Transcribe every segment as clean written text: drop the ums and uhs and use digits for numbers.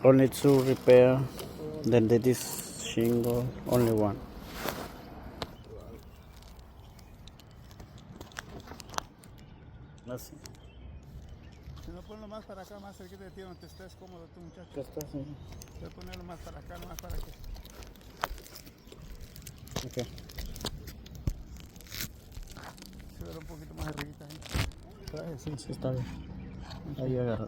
Only two repair. Then this shingle, only one. Así. Si no, ponlo más para acá, más cerquita de ti, donde estés cómodo tú, muchacho. ¿Qué está haciendo? Voy a ponerlo más para acá, más para que... Okay. Se verá un poquito más arribita ahí. Sí, sí, está bien. Ahí agarra.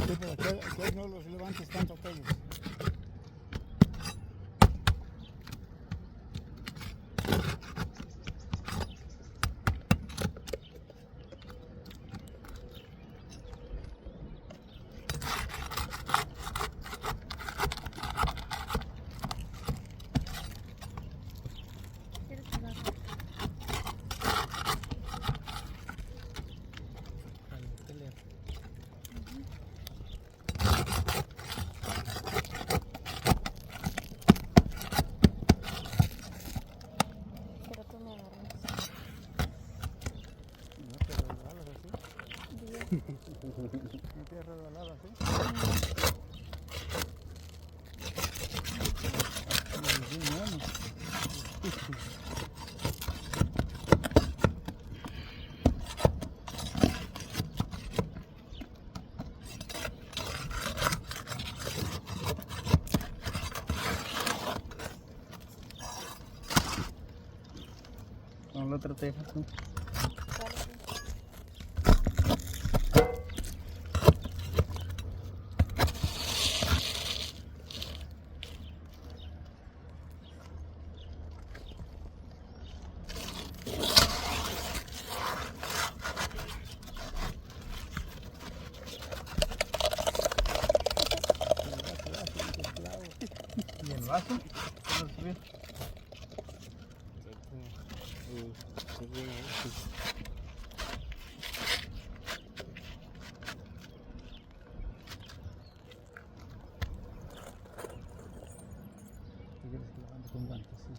Sí, pero aquí no los levantes tanto aquellos. No te resbalado así. Con la otra teja. ¿Y el vaso? ¿Qué quieres que levante con guantes? Sí.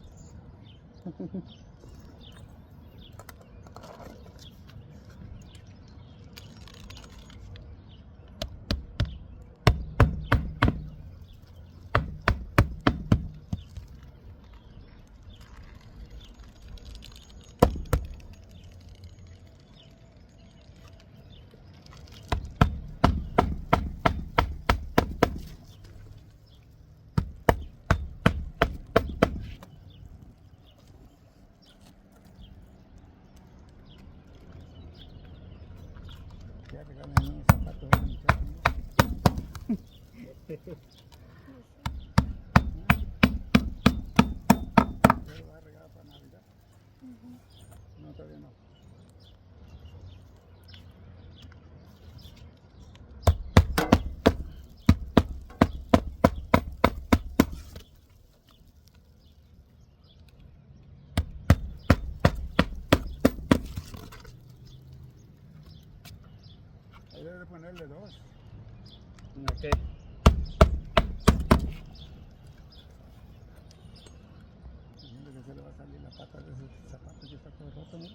Ya regalan unos zapatos de muchacho, ¿no? ¿Ya lo vas a regalar para Navidad? No, todavía no. Ahí debe de ponerle dos. Okay. Diciendo que se le va a salir la pata de ese zapato que está todo roto, ¿no?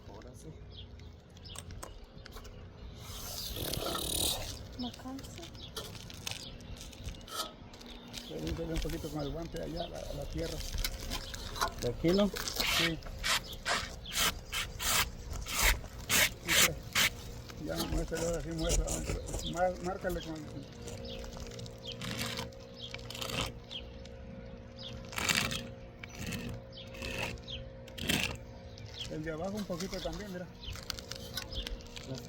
Ahora sí. ¿Me canso? Pregúntale un poquito con el guante allá a la tierra. ¿De aquí no? Sí. Dice, ya muéstralo ahora sí, muéstralo. Márcale con... El de abajo un poquito también, mira.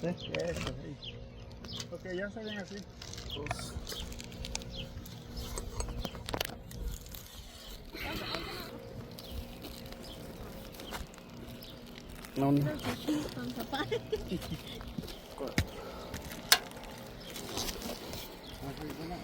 Este. Eso, sí. Ok, ya se ven así. No, no. Con papá. Así, bueno.